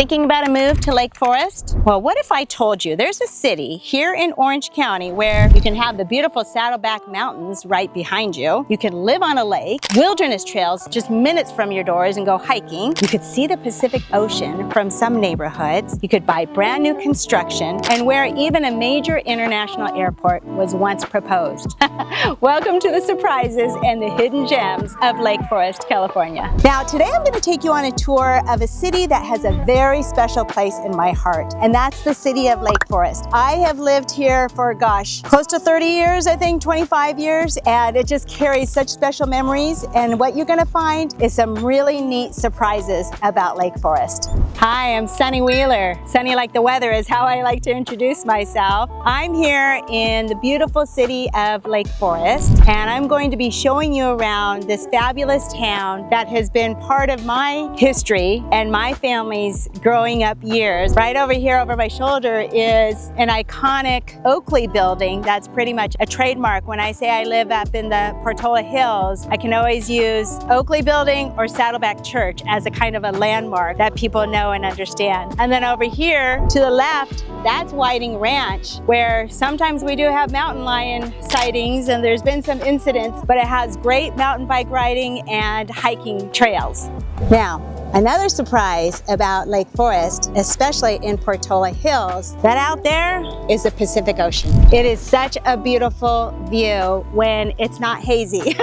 Thinking about a move to Lake Forest? Well, what if I told you there's a city here in Orange County where you can have the beautiful Saddleback Mountains right behind you. You can live on a lake, wilderness trails just minutes from your doors and go hiking. You could see the Pacific Ocean from some neighborhoods. You could buy brand new construction and where even a major international airport was once proposed. Welcome to the surprises and the hidden gems of Lake Forest, California. Now, today I'm going to take you on a tour of a city that has a very special place in my heart, and that's the city of Lake Forest. I have lived here for, close to 30 years, I think, 25 years, and it just carries such special memories. And what you're going to find is some really neat surprises about Lake Forest. Hi, I'm Sunny Wheeler. Sunny like the weather is how I like to introduce myself. I'm here in the beautiful city of Lake Forest, and I'm going to be showing you around this fabulous town that has been part of my history and my family's growing up years. Right over here over my shoulder is an iconic Oakley building that's pretty much a trademark. When I say I live up in the Portola Hills, I can always use Oakley building or Saddleback Church as a kind of a landmark that people know and understand. And then over here to the left, that's Whiting Ranch, where sometimes we do have mountain lion sightings and there's been some incidents, but it has great mountain bike riding and hiking trails. Now, another surprise about Lake Forest, especially in Portola Hills, that out there is the Pacific Ocean. It is such a beautiful view when it's not hazy.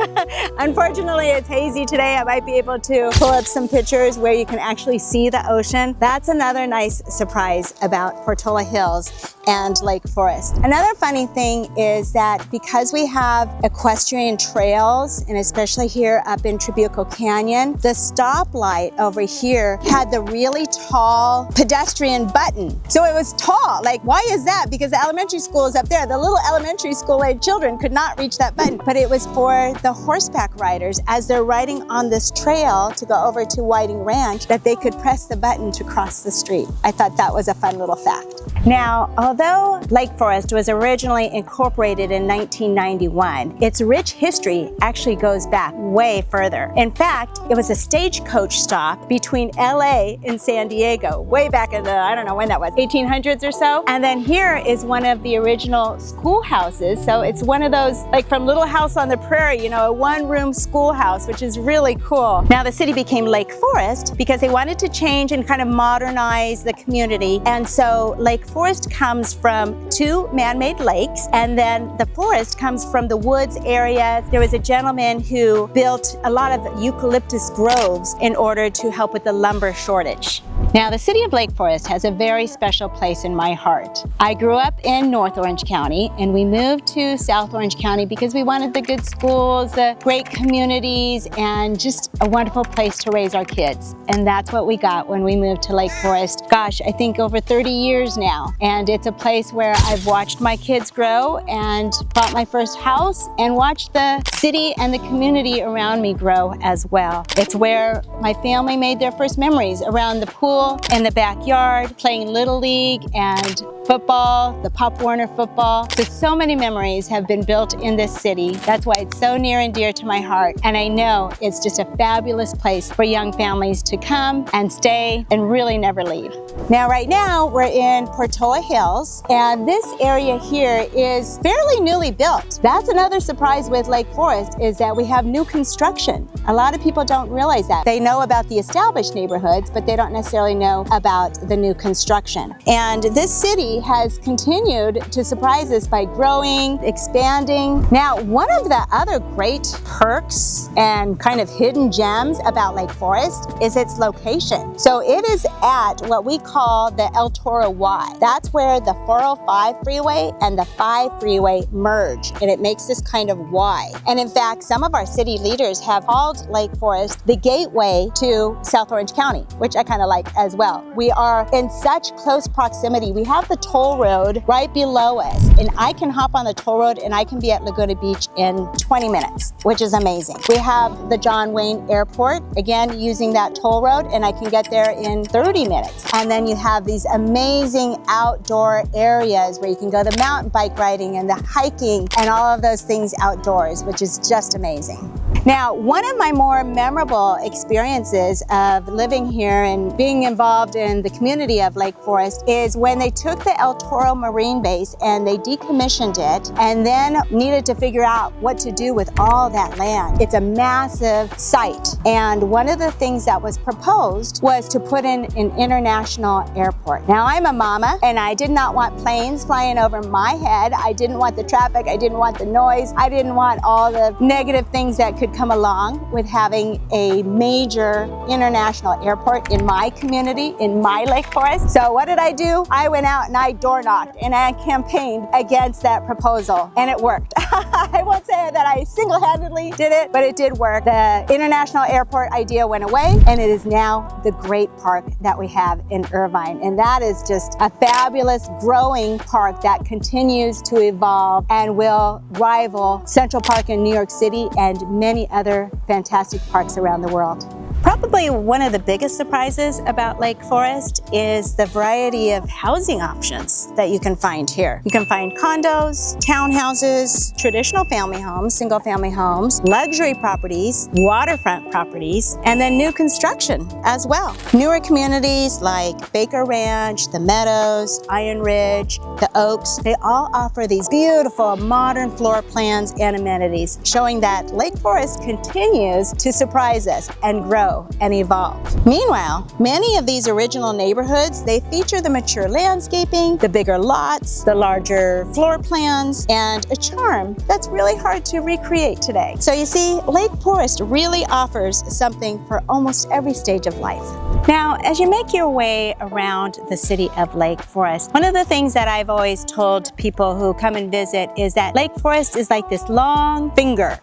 Unfortunately, it's hazy today. I might be able to pull up some pictures where you can actually see the ocean. That's another nice surprise about Portola Hills and Lake Forest. Another funny thing is that because we have equestrian trails, and especially here up in Trabuco Canyon, the stoplight over here had the really tall pedestrian button. So it was tall. Like, why is that? Because the elementary school is up there. The little elementary school-age children could not reach that button. But it was for the horseback riders as they're riding on this trail to go over to Whiting Ranch that they could press the button to cross the street. I thought that was a fun little fact. Now, although Lake Forest was originally incorporated in 1991, its rich history actually goes back way further. In fact, it was a stagecoach stop between LA and San Diego, way back in the, I don't know when that was, 1800s or so. And then here is one of the original schoolhouses. So it's one of those, like from Little House on the Prairie, you know, a one-room schoolhouse, which is really cool. Now the city became Lake Forest because they wanted to change and kind of modernize the community. And so Lake Forest comes from two man-made lakes, and then the forest comes from the woods area. There was a gentleman who built a lot of eucalyptus groves in order to help with the lumber shortage. Now, the city of Lake Forest has a very special place in my heart. I grew up in North Orange County, and we moved to South Orange County because we wanted the good schools, the great communities, and just a wonderful place to raise our kids. And that's what we got when we moved to Lake Forest. Gosh, I think over 30 years now. And it's a place where I've watched my kids grow and bought my first house and watched the city and the community around me grow as well. It's where my family made their first memories around the pool in the backyard, playing Little League and football, the Pop Warner football. So many memories have been built in this city. That's why it's so near and dear to my heart. And I know it's just a fabulous place for young families to come and stay and really never leave. Now, right now, we're in Portola Hills, and this area here is fairly newly built. That's another surprise with Lake Forest, is that we have new construction. A lot of people don't realize that. They know about the established neighborhoods, but they don't necessarily know about the new construction. And this city has continued to surprise us by growing, expanding. Now, one of the other great perks and kind of hidden gems about Lake Forest is its location. So it is at what we call the El Toro Y. That's where the 405 freeway and the 5 freeway merge, and it makes this kind of Y. And in fact, some of our city leaders have called Lake Forest the gateway to South Orange County, which I kind of like as well. We are in such close proximity. We have the toll road right below us, and I can hop on the toll road and I can be at Laguna Beach in 20 minutes, which is amazing. We have the John Wayne Airport, again, using that toll road, and I can get there in 30 minutes. And then you have these amazing outdoor areas where you can go the mountain bike riding and the hiking and all of those things outdoors, which is just amazing. Now, one of my more memorable experiences of living here and being involved in the community of Lake Forest is when they took the El Toro Marine Base and they decommissioned it and then needed to figure out what to do with all that land. It's a massive site, and one of the things that was proposed was to put in an international airport. Now, I'm a mama and I did not want planes flying over my head. I didn't want the traffic, I didn't want the noise, I didn't want all the negative things that could come along with having a major international airport in my community, in my Lake Forest. So what did I do? I went out and I door knocked and I campaigned against that proposal, and it worked. I won't say that I single-handedly did it, but it did work. The international airport idea went away, and it is now the great park that we have in Irvine. And that is just a fabulous growing park that continues to evolve and will rival Central Park in New York City and many other fantastic parks around the world. Probably one of the biggest surprises about Lake Forest is the variety of housing options that you can find here. You can find condos, townhouses, traditional family homes, single family homes, luxury properties, waterfront properties, and then new construction as well. Newer communities like Baker Ranch, the Meadows, IronRidge, the Oaks, they all offer these beautiful modern floor plans and amenities, showing that Lake Forest continues to surprise us and grow and evolve. Meanwhile, many of these original neighborhoods, they feature the mature landscaping, the bigger lots, the larger floor plans, and a charm that's really hard to recreate today. So you see, Lake Forest really offers something for almost every stage of life. Now, as you make your way around the city of Lake Forest, one of the things that I've always told people who come and visit is that Lake Forest is like this long finger.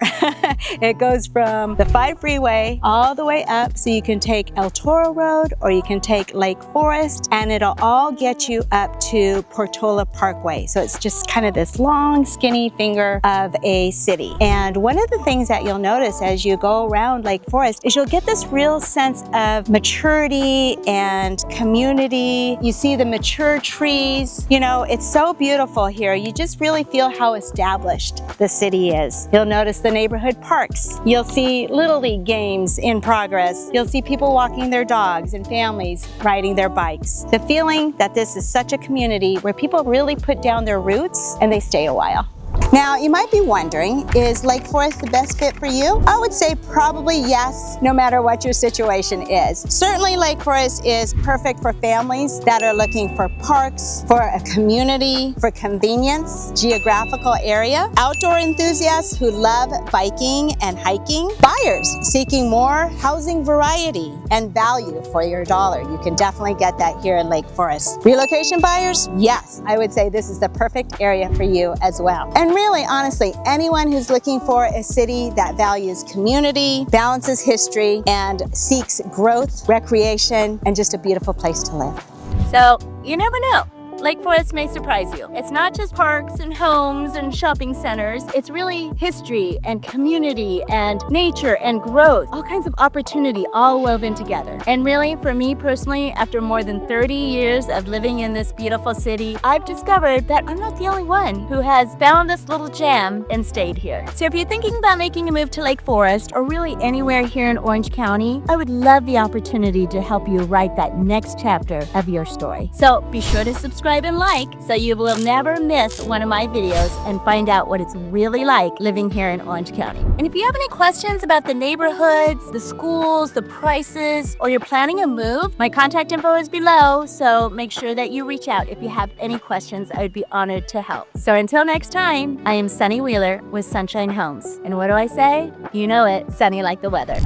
It goes from the 5 freeway all the way up, so you can take El Toro Road or you can take Lake Forest, and it'll all get you up to Portola Parkway. So it's just kind of this long, skinny finger of a city. And one of the things that you'll notice as you go around Lake Forest is you'll get this real sense of maturity and community. You see the mature trees. You know, it's so beautiful here. You just really feel how established the city is. You'll notice the neighborhood parks. You'll see Little League games in progress. You'll see people walking their dogs and families riding their bikes. The feeling that this is such a community where people really put down their roots and they stay a while. Now, you might be wondering, is Lake Forest the best fit for you? I would say probably yes, no matter what your situation is. Certainly, Lake Forest is perfect for families that are looking for parks, for a community, for convenience, geographical area, outdoor enthusiasts who love biking and hiking, buyers seeking more housing variety and value for your dollar. You can definitely get that here in Lake Forest. Relocation buyers? Yes, I would say this is the perfect area for you as well. And really, honestly, anyone who's looking for a city that values community, balances history, and seeks growth, recreation, and just a beautiful place to live. So, you never know. Lake Forest may surprise you. It's not just parks and homes and shopping centers. It's really history and community and nature and growth. All kinds of opportunity all woven together. And really, for me personally, after more than 30 years of living in this beautiful city, I've discovered that I'm not the only one who has found this little gem and stayed here. So if you're thinking about making a move to Lake Forest or really anywhere here in Orange County, I would love the opportunity to help you write that next chapter of your story. So be sure to subscribe and like so you will never miss one of my videos and find out what it's really like living here in Orange County. And if you have any questions about the neighborhoods, the schools, the prices, or you're planning a move, my contact info is below, so make sure that you reach out if you have any questions. I would be honored to help. So until next time, I am Sunny Wheeler with Sunshine Homes. And what do I say? You know it, sunny like the weather.